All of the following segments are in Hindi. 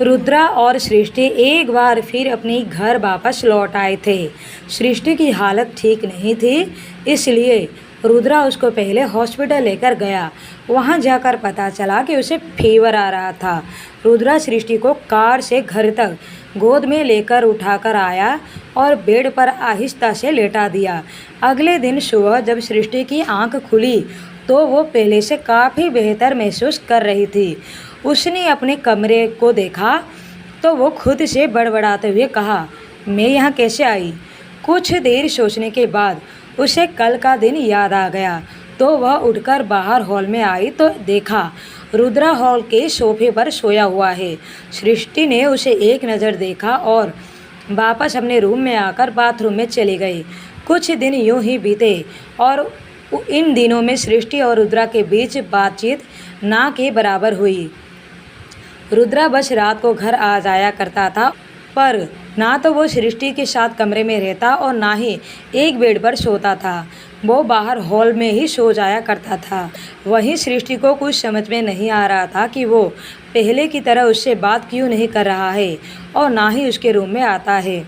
रुद्रा और सृष्टि एक बार फिर अपने घर वापस लौट आए थे। सृष्टि की हालत ठीक नहीं थी, इसलिए रुद्रा उसको पहले हॉस्पिटल लेकर गया। वहां जाकर पता चला कि उसे फीवर आ रहा था। रुद्रा सृष्टि को कार से घर तक गोद में लेकर उठाकर आया और बेड पर आहिस्ता से लेटा दिया। अगले दिन सुबह जब सृष्टि की आंख खुली तो वो पहले से काफ़ी बेहतर महसूस कर रही थी। उसने अपने कमरे को देखा तो वो खुद से बड़बड़ाते हुए कहा, मैं यहाँ कैसे आई? कुछ देर सोचने के बाद उसे कल का दिन याद आ गया तो वह उठकर बाहर हॉल में आई तो देखा रुद्रा हॉल के सोफे पर सोया हुआ है। सृष्टि ने उसे एक नज़र देखा और वापस अपने रूम में आकर बाथरूम में चली गई। कुछ दिन यूं ही बीते और इन दिनों में सृष्टि और रुद्रा के बीच बातचीत ना के बराबर हुई। रुद्रा बस रात को घर आ जाया करता था, पर ना तो वो सृष्टि के साथ कमरे में रहता और ना ही एक बेड पर सोता था। वो बाहर हॉल में ही सो जाया करता था। वहीं सृष्टि को कुछ समझ में नहीं आ रहा था कि वो पहले की तरह उससे बात क्यों नहीं कर रहा है और ना ही उसके रूम में आता है।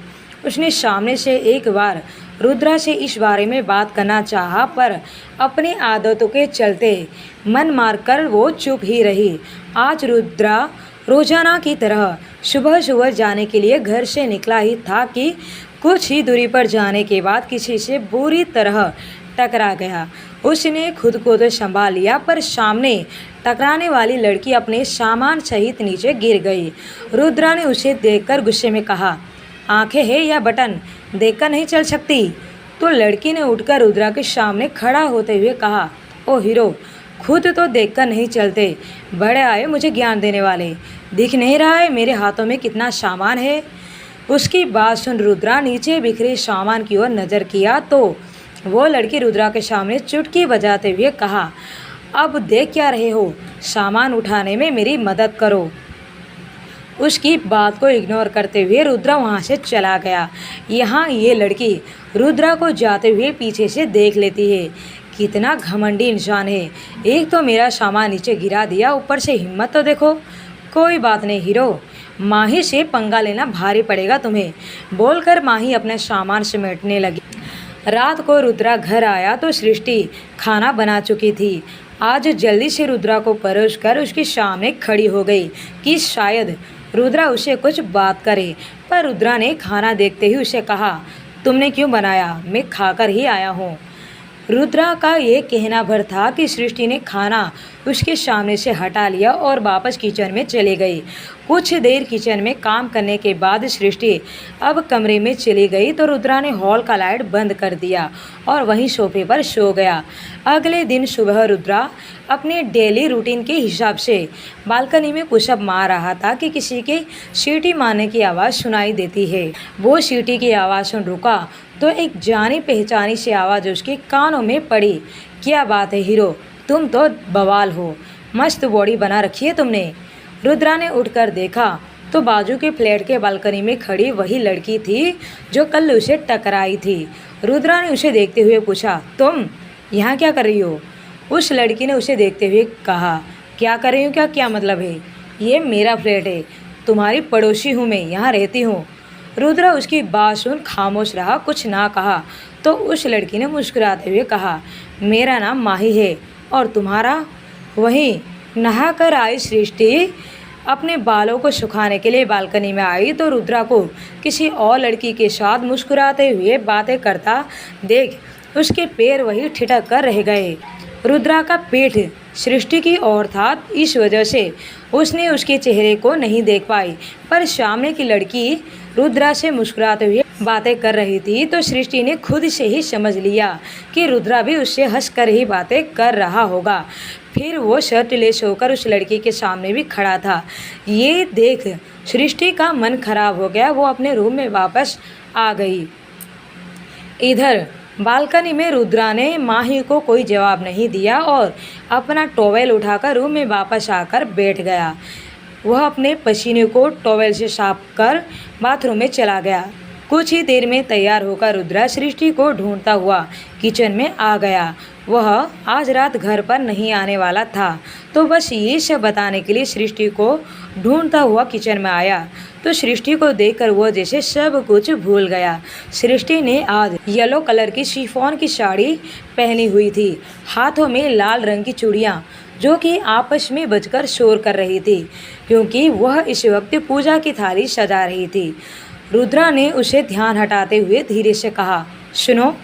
उसने सामने से एक बार रुद्रा से इस बारे में बात करना चाहा, पर अपनी आदतों के चलते मन मारकर वो चुप ही रही। आज रुद्रा रोजाना की तरह सुबह सुबह जाने के लिए घर से निकला ही था कि कुछ ही दूरी पर जाने के बाद किसी से बुरी तरह टकरा गया। उसने खुद को तो संभाल लिया, पर सामने टकराने वाली लड़की अपने सामान सहित नीचे गिर गई। रुद्रा ने उसे देखकर गुस्से में कहा, आंखें हैं या बटन, देखकर नहीं चल सकती? तो लड़की ने उठकर रुद्रा के सामने खड़ा होते हुए कहा, ओ हीरो, खुद तो देखकर नहीं चलते, बड़े आए मुझे ज्ञान देने वाले। दिख नहीं रहा है मेरे हाथों में कितना सामान है? उसकी बात सुन रुद्रा नीचे बिखरे सामान की ओर नज़र किया तो वो लड़की रुद्रा के सामने चुटकी बजाते हुए कहा, अब देख क्या रहे हो, सामान उठाने में मेरी मदद करो। उसकी बात को इग्नोर करते हुए रुद्रा वहाँ से चला गया। यहाँ ये लड़की रुद्रा को जाते हुए पीछे से देख लेती है। कितना घमंडी इंसान है, एक तो मेरा सामान नीचे गिरा दिया, ऊपर से हिम्मत तो देखो। कोई बात नहीं हीरो, माही से पंगा लेना भारी पड़ेगा तुम्हें, बोलकर माही अपना सामान समेटने लगी। रात को रुद्रा घर आया तो सृष्टि खाना बना चुकी थी। आज जल्दी से रुद्रा को परोसकर उसके सामने खड़ी हो गई कि शायद रुद्रा उसे कुछ बात करे, पर रुद्रा ने खाना देखते ही उसे कहा, तुमने क्यों बनाया? मैं खाकर ही आया हूँ। रुद्रा का ये कहना भर था कि सृष्टि ने खाना उसके सामने से हटा लिया और वापस किचन में चली गई। कुछ देर किचन में काम करने के बाद सृष्टि अब कमरे में चली गई तो रुद्रा ने हॉल का लाइट बंद कर दिया और वहीं सोफे पर सो गया। अगले दिन सुबह रुद्रा अपने डेली रूटीन के हिसाब से बालकनी में पुशअप मार रहा था कि किसी के सीटी मारने की आवाज़ सुनाई देती है। वो सीटी की आवाज़ सुन रुका तो एक जानी पहचानी सी आवाज़ उसके कानों में पड़ी। क्या बात है हीरो, तुम तो बवाल हो, मस्त बॉडी बना रखी है तुमने। रुद्रा ने उठकर देखा तो बाजू के फ्लैट के बालकनी में खड़ी वही लड़की थी जो कल उसे टकराई थी। रुद्रा ने उसे देखते हुए पूछा, तुम यहाँ क्या कर रही हो? उस लड़की ने उसे देखते हुए कहा, क्या कर रही हूँ क्या, क्या मतलब है? ये मेरा फ्लैट है, तुम्हारी पड़ोसी हूँ मैं, यहाँ रहती हूँ। रुद्रा उसकी बात सुन खामोश रहा, कुछ ना कहा। तो उस लड़की ने मुस्कुराते हुए कहा, मेरा नाम माही है और तुम्हारा? वहीं नहाकर आई सृष्टि अपने बालों को सुखाने के लिए बालकनी में आई तो रुद्रा को किसी और लड़की के साथ मुस्कुराते हुए बातें करता देख उसके पैर वही ठिठक कर रह गए। रुद्रा का पीठ सृष्टि की ओर था, इस वजह से उसने उसके चेहरे को नहीं देख पाई, पर सामने की लड़की रुद्रा से मुस्कुराते हुए बातें कर रही थी तो सृष्टि ने खुद से ही समझ लिया कि रुद्रा भी उससे हंसकर ही बातें कर रहा होगा। फिर वो शर्टलेस होकर उस लड़की के सामने भी खड़ा था। ये देख सृष्टि का मन खराब हो गया, वो अपने रूम में वापस आ गई। इधर बालकनी में रुद्रा ने माही को कोई जवाब नहीं दिया और अपना टॉवेल उठाकर रूम में वापस आकर बैठ गया। वह अपने पसीने को टॉवेल से साफ कर बाथरूम में चला गया। कुछ ही देर में तैयार होकर रुद्रा सृष्टि को ढूंढता हुआ किचन में आ गया। वह आज रात घर पर नहीं आने वाला था। तो बस ये सब बताने के लिए सृष्टि को ढूंढता हुआ किचन में आया। तो सृष्टि को देखकर वो जैसे सब कुछ भूल गया। सृष्टि ने आज येलो कलर की शिफॉन की साड़ी पहनी हुई थी, हाथों में लाल रंग की चूड़ियाँ जो कि आपस में बजकर शोर कर रही थी, क्योंकि वह इस वक्त पूजा की थाली सजा रही थी। रुद्रा ने उसे ध्यान हटाते हुए धीरे से कहा, सुनो।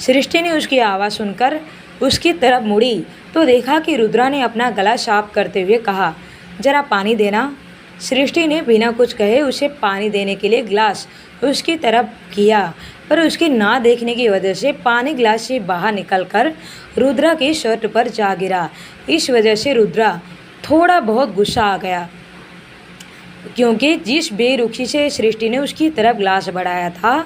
सृष्टि ने उसकी आवाज़ सुनकर उसकी तरफ मुड़ी तो देखा कि रुद्रा ने अपना गला साफ करते हुए कहा, जरा पानी देना। सृष्टि ने बिना कुछ कहे उसे पानी देने के लिए गिलास उसकी तरफ किया, पर उसकी ना देखने की वजह से पानी गिलास से बाहर निकलकर रुद्रा की शर्ट पर जा गिरा। इस वजह से रुद्रा थोड़ा बहुत गुस्सा आ गया, क्योंकि जिस बेरुखी से सृष्टि ने उसकी तरफ गिलास बढ़ाया था,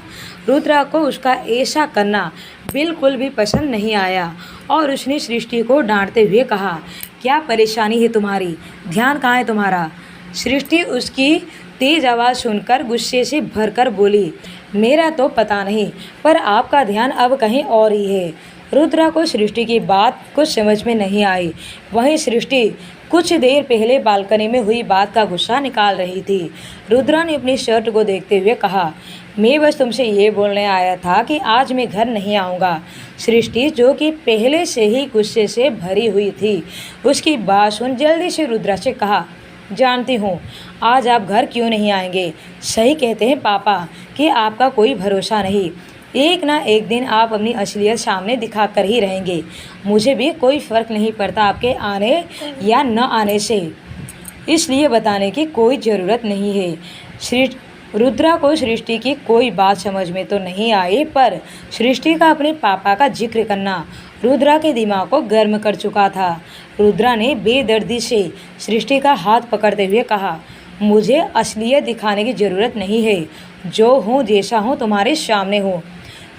रुद्रा को उसका ऐसा करना बिल्कुल भी पसंद नहीं आया और उसने सृष्टि को डांटते हुए कहा, क्या परेशानी है तुम्हारी? ध्यान कहाँ है तुम्हारा? सृष्टि उसकी तेज आवाज़ सुनकर गुस्से से भरकर बोली, मेरा तो पता नहीं, पर आपका ध्यान अब कहीं और ही है। रुद्रा को सृष्टि की बात कुछ समझ में नहीं आई। वहीं सृष्टि कुछ देर पहले बालकनी में हुई बात का गुस्सा निकाल रही थी। रुद्रा ने अपनी शर्ट को देखते हुए कहा, मैं बस तुमसे ये बोलने आया था कि आज मैं घर नहीं आऊँगा। सृष्टि जो कि पहले से ही गुस्से से भरी हुई थी, उसकी बात सुन जल्दी से रुद्रा से कहा, जानती हूँ आज आप घर क्यों नहीं आएंगे। सही कहते हैं पापा कि आपका कोई भरोसा नहीं, एक ना एक दिन आप अपनी असलियत सामने दिखा कर ही रहेंगे। मुझे भी कोई फ़र्क नहीं पड़ता आपके आने या न आने से, इसलिए बताने की कोई ज़रूरत नहीं है। रुद्रा को सृष्टि की कोई बात समझ में तो नहीं आई, पर सृष्टि का अपने पापा का जिक्र करना रुद्रा के दिमाग को गर्म कर चुका था। रुद्रा ने बेदर्दी से सृष्टि का हाथ पकड़ते हुए कहा, मुझे असलियत दिखाने की ज़रूरत नहीं है, जो हूँ जैसा हूँ तुम्हारे सामने हूँ।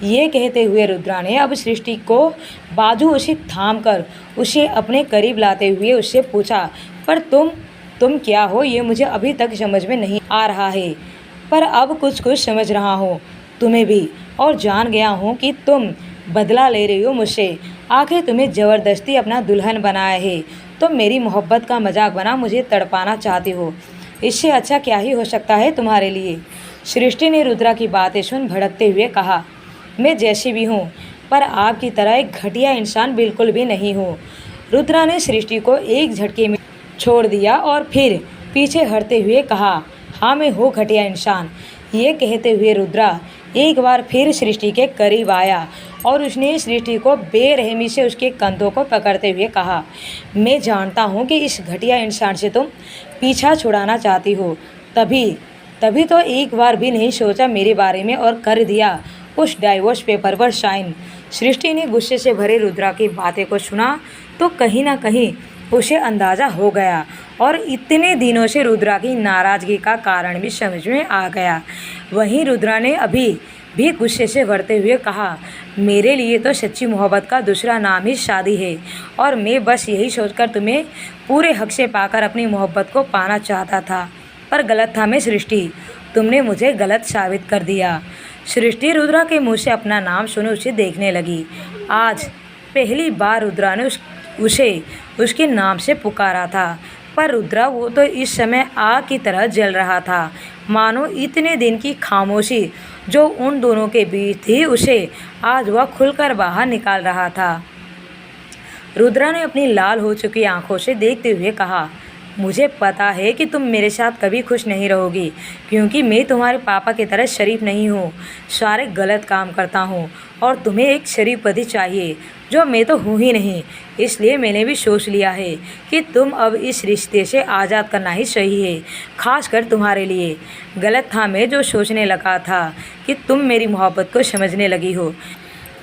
ये कहते हुए रुद्रा ने अब सृष्टि को बाजू उसे थाम कर उसे अपने करीब लाते हुए उससे पूछा, पर तुम क्या हो, ये मुझे अभी तक समझ में नहीं आ रहा है, पर अब कुछ कुछ समझ रहा हूँ तुम्हें भी, और जान गया हूँ कि तुम बदला ले रही हो मुझसे। आखिर तुम्हें ज़बरदस्ती अपना दुल्हन बनाया है, तुम मेरी मोहब्बत का मजाक बना मुझे तड़पाना चाहती हो। इससे अच्छा क्या ही हो सकता है तुम्हारे लिए। सृष्टि ने रुद्रा की बातें सुन भड़कते हुए कहा, मैं जैसी भी हूँ, पर आपकी तरह एक घटिया इंसान बिल्कुल भी नहीं हूँ। रुद्रा ने सृष्टि को एक झटके में छोड़ दिया और फिर पीछे हटते हुए कहा, हाँ मैं हूँ घटिया इंसान। ये कहते हुए रुद्रा एक बार फिर सृष्टि के करीब आया और उसने सृष्टि को बेरहमी से उसके कंधों को पकड़ते हुए कहा, मैं जानता हूँ कि इस घटिया इंसान से तुम पीछा छुड़ाना चाहती हो, तभी तो एक बार भी नहीं सोचा मेरे बारे में और कर दिया उस डाइवोर्स पेपर पर साइन। सृष्टि ने गुस्से से भरे रुद्रा की बातें को सुना तो कहीं ना कहीं उसे अंदाज़ा हो गया और इतने दिनों से रुद्रा की नाराज़गी का कारण भी समझ में आ गया। वहीं रुद्रा ने अभी भी गुस्से से भरते हुए कहा, मेरे लिए तो सच्ची मोहब्बत का दूसरा नाम ही शादी है, और मैं बस यही सोचकर तुम्हें पूरे हक से पाकर अपनी मोहब्बत को पाना चाहता था, पर गलत था मैं सृष्टि, तुमने मुझे गलत साबित कर दिया। सृष्टि रुद्रा के मुँह से अपना नाम सुने उसे देखने लगी। आज पहली बार रुद्रा ने उसे उसके नाम से पुकारा था, पर रुद्रा वो तो इस समय आग की तरह जल रहा था, मानो इतने दिन की खामोशी जो उन दोनों के बीच थी उसे आज वह खुलकर बाहर निकाल रहा था। रुद्रा ने अपनी लाल हो चुकी आंखों से देखते हुए कहा, मुझे पता है कि तुम मेरे साथ कभी खुश नहीं रहोगी, क्योंकि मैं तुम्हारे पापा की तरह शरीफ नहीं हूँ, सारे गलत काम करता हूँ और तुम्हें एक शरीफ पति चाहिए, जो मैं तो हूँ ही नहीं। इसलिए मैंने भी सोच लिया है कि तुम अब इस रिश्ते से आज़ाद करना ही सही है, खासकर तुम्हारे लिए। गलत था मैं जो सोचने लगा था कि तुम मेरी मोहब्बत को समझने लगी हो,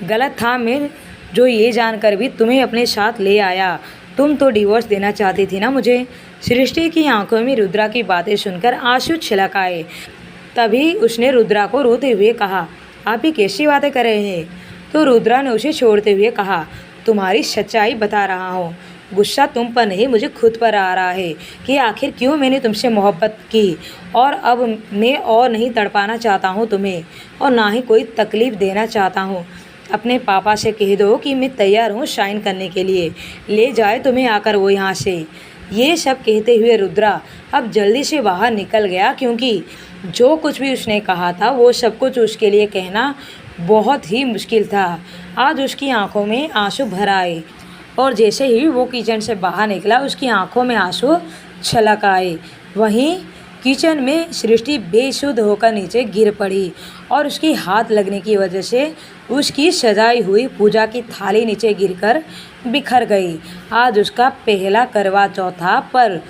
गलत था मैं जो ये जानकर भी तुम्हें अपने साथ ले आया। तुम तो डिवोर्स देना चाहती थी ना मुझे। सृष्टि की आंखों में रुद्रा की बातें सुनकर आंसू छलक आए। तभी उसने रुद्रा को रोते हुए कहा, आप ही कैसी बातें कर रहे हैं? तो रुद्रा ने उसे छोड़ते हुए कहा, तुम्हारी सच्चाई बता रहा हूँ, गुस्सा तुम पर नहीं मुझे खुद पर आ रहा है कि आखिर क्यों मैंने तुमसे मोहब्बत की, और अब मैं और नहीं तड़पाना चाहता हूँ तुम्हें, और ना ही कोई तकलीफ़ देना चाहता हूँ। अपने पापा से कह दो कि मैं तैयार हूँ शाइन करने के लिए, ले जाए तुम्हें आकर वो यहाँ से। ये सब कहते हुए रुद्रा अब जल्दी से बाहर निकल गया, क्योंकि जो कुछ भी उसने कहा था वो सब कुछ उसके लिए कहना बहुत ही मुश्किल था। आज उसकी आंखों में आंसू भर आए और जैसे ही वो किचन से बाहर निकला उसकी आंखों में आंसू छलक आए। वहीं किचन में सृष्टि बेसुध होकर नीचे गिर पड़ी और उसकी हाथ लगने की वजह से उसकी सजाई हुई पूजा की थाली नीचे गिरकर बिखर गई। आज उसका पहला करवा चौथ था, पर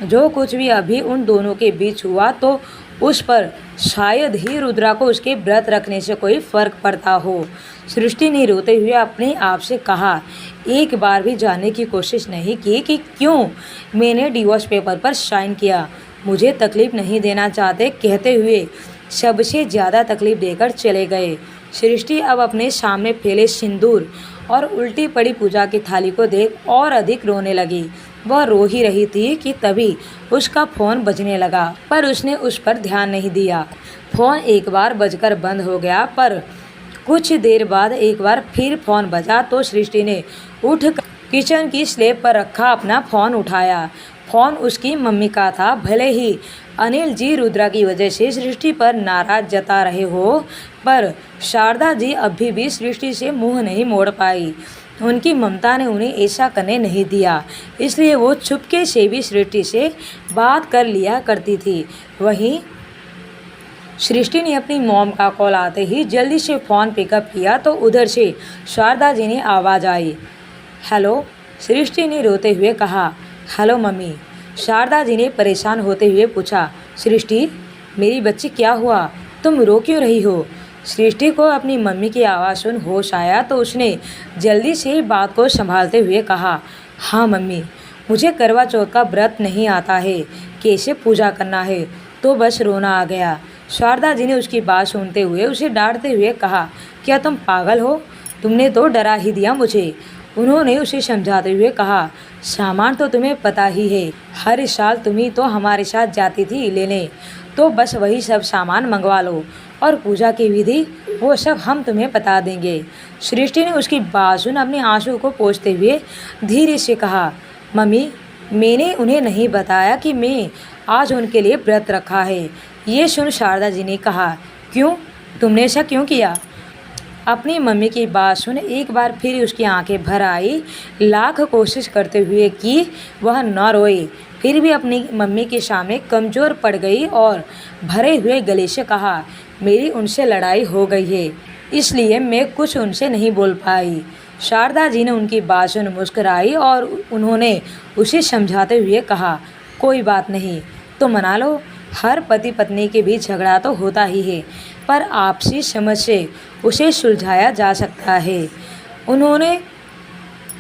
जो कुछ भी अभी उन दोनों के बीच हुआ तो उस पर शायद ही रुद्रा को उसके व्रत रखने से कोई फर्क पड़ता हो। सृष्टि ने रोते हुए अपने आप से कहा, एक बार भी जानने की कोशिश नहीं की कि क्यों मैंने डिवोर्स पेपर पर साइन किया। मुझे तकलीफ नहीं देना चाहते कहते हुए सबसे ज़्यादा तकलीफ देकर चले गए। सृष्टि अब अपने सामने फैले सिंदूर और उल्टी पड़ी पूजा की थाली को देख और अधिक रोने लगी। वह रो ही रही थी कि तभी उसका फ़ोन बजने लगा, पर उसने उस पर ध्यान नहीं दिया। फ़ोन एक बार बजकर बंद हो गया, पर कुछ देर बाद एक बार फिर फ़ोन बजा तो सृष्टि ने उठकर किचन की स्लैब पर रखा अपना फ़ोन उठाया। फ़ोन उसकी मम्मी का था। भले ही अनिल जी रुद्रा की वजह से सृष्टि पर नाराज जता रहे हो, पर शारदा जी अभी भी सृष्टि से मुंह नहीं मोड़ पाई। उनकी ममता ने उन्हें ऐसा करने नहीं दिया, इसलिए वो चुपके से भी सृष्टि से बात कर लिया करती थी। वहीं सृष्टि ने अपनी मॉम का कॉल आते ही जल्दी से फ़ोन पिकअप किया तो उधर से शारदा जी ने आवाज़ आई, हेलो। सृष्टि ने रोते हुए कहा, हेलो मम्मी। शारदा जी ने परेशान होते हुए पूछा, सृष्टि मेरी बच्ची क्या हुआ, तुम रो क्यों रही हो? सृष्टि को अपनी मम्मी की आवाज़ सुन होश आया तो उसने जल्दी से बात को संभालते हुए कहा, हाँ मम्मी, मुझे करवा चौथ का व्रत नहीं आता है, कैसे पूजा करना है, तो बस रोना आ गया। शारदा जी ने उसकी बात सुनते हुए उसे डांटते हुए कहा, क्या तुम पागल हो, तुमने तो डरा ही दिया मुझे। उन्होंने उसे समझाते हुए कहा, सामान तो तुम्हें पता ही है, हर साल तुम ही तो हमारे साथ जाती थी लेने, तो बस वही सब सामान मंगवा लो और पूजा की विधि वो सब हम तुम्हें बता देंगे। सृष्टि ने उसकी बात सुन अपने आंसू को पोंछते हुए धीरे से कहा, मम्मी मैंने उन्हें नहीं बताया कि मैं आज उनके लिए व्रत रखा है। ये सुन शारदा जी ने कहा, क्यों, तुमने ऐसा क्यों किया? अपनी मम्मी की बात सुन एक बार फिर उसकी आंखें भर आई। लाख कोशिश करते हुए कि वह न रोए, फिर भी अपनी मम्मी के सामने कमज़ोर पड़ गई और भरे हुए गले से कहा, मेरी उनसे लड़ाई हो गई है, इसलिए मैं कुछ उनसे नहीं बोल पाई। शारदा जी ने उनकी बात सुन मुस्कुराई और उन्होंने उसे समझाते हुए कहा, कोई बात नहीं, तो मना लो, हर पति पत्नी के बीच झगड़ा तो होता ही है, पर आपसी समझ से उसे सुलझाया जा सकता है। उन्होंने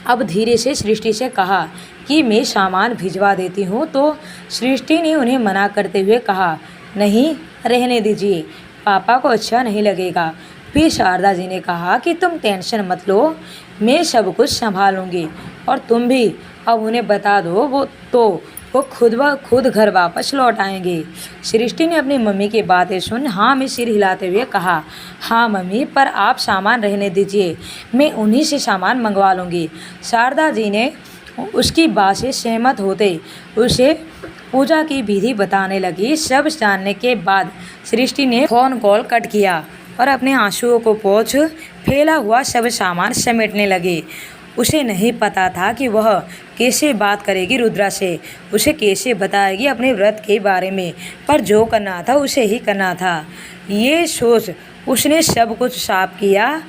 अब धीरे से सृष्टि से कहा कि मैं सामान भिजवा देती हूँ, तो सृष्टि ने उन्हें मना करते हुए कहा, नहीं रहने दीजिए, पापा को अच्छा नहीं लगेगा। फिर शारदा जी ने कहा कि तुम टेंशन मत लो, मैं सब कुछ संभालूंगी और तुम भी अब उन्हें बता दो, वो खुद घर वापस लौट आएंगे। सृष्टि ने अपनी मम्मी की बातें सुन हाँ में सिर हिलाते हुए कहा, हाँ मम्मी, पर आप सामान रहने दीजिए, मैं उन्हीं से सामान मंगवा लूँगी। शारदा जी ने उसकी बात से सहमत होते उसे पूजा की विधि बताने लगी। सब जानने के बाद सृष्टि ने फ़ोन कॉल कट किया और अपने आंसुओं को पोंछ फैला हुआ सब सामान समेटने लगे। उसे नहीं पता था कि वह कैसे बात करेगी रुद्रा से, उसे कैसे बताएगी अपने व्रत के बारे में, पर जो करना था उसे ही करना था। ये सोच उसने सब कुछ साफ किया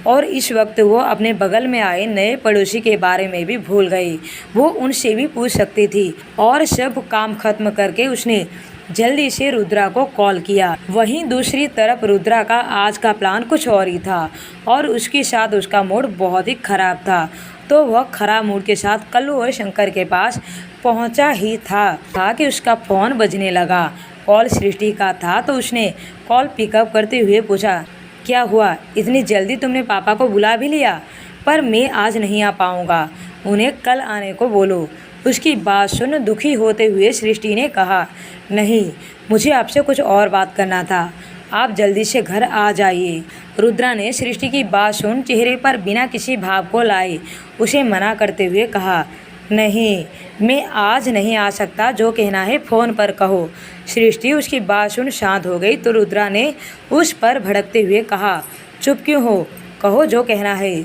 और इस वक्त वो अपने बगल में आए नए पड़ोसी के बारे में भी भूल गई। वो उनसे भी पूछ सकती थी और सब काम खत्म करके उसने जल्दी से रुद्रा को कॉल किया। वहीं दूसरी तरफ रुद्रा का आज का प्लान कुछ और ही था और उसके साथ उसका मूड बहुत ही खराब था, तो वह खराब मूड के साथ कल्लू और शंकर के पास पहुंचा ही था कि उसका फ़ोन बजने लगा। कॉल सृष्टि का था तो उसने कॉल पिकअप करते हुए पूछा, क्या हुआ, इतनी जल्दी तुमने पापा को बुला भी लिया? पर मैं आज नहीं आ पाऊँगा, उन्हें कल आने को बोलो। उसकी बात सुन दुखी होते हुए सृष्टि ने कहा, नहीं, मुझे आपसे कुछ और बात करना था, आप जल्दी से घर आ जाइए। रुद्रा ने सृष्टि की बात सुन चेहरे पर बिना किसी भाव को लाए उसे मना करते हुए कहा, नहीं, मैं आज नहीं आ सकता, जो कहना है फ़ोन पर कहो। सृष्टि उसकी बात सुन शांत हो गई तो रुद्रा ने उस पर भड़कते हुए कहा, चुप क्यों हो, कहो जो कहना है।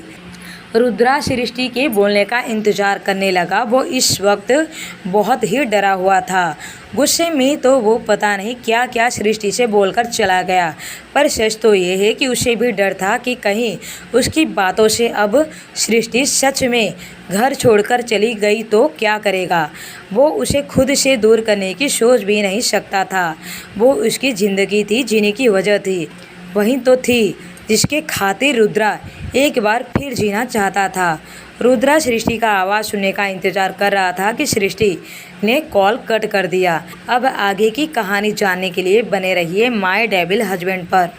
रुद्रा सृष्टि के बोलने का इंतजार करने लगा। वो इस वक्त बहुत ही डरा हुआ था। गुस्से में तो वो पता नहीं क्या क्या सृष्टि से बोलकर चला गया, पर सच तो ये है कि उसे भी डर था कि कहीं उसकी बातों से अब सृष्टि सच में घर छोड़कर चली गई तो क्या करेगा। वो उसे खुद से दूर करने की सोच भी नहीं सकता था। वो उसकी ज़िंदगी थी, जीने की वजह थी, वही तो थी जिसके खातिर रुद्रा एक बार फिर जीना चाहता था। रुद्रा सृष्टि का आवाज़ सुनने का इंतज़ार कर रहा था कि सृष्टि ने कॉल कट कर दिया। अब आगे की कहानी जानने के लिए बने रहिए माय डेविल हस्बैंड पर।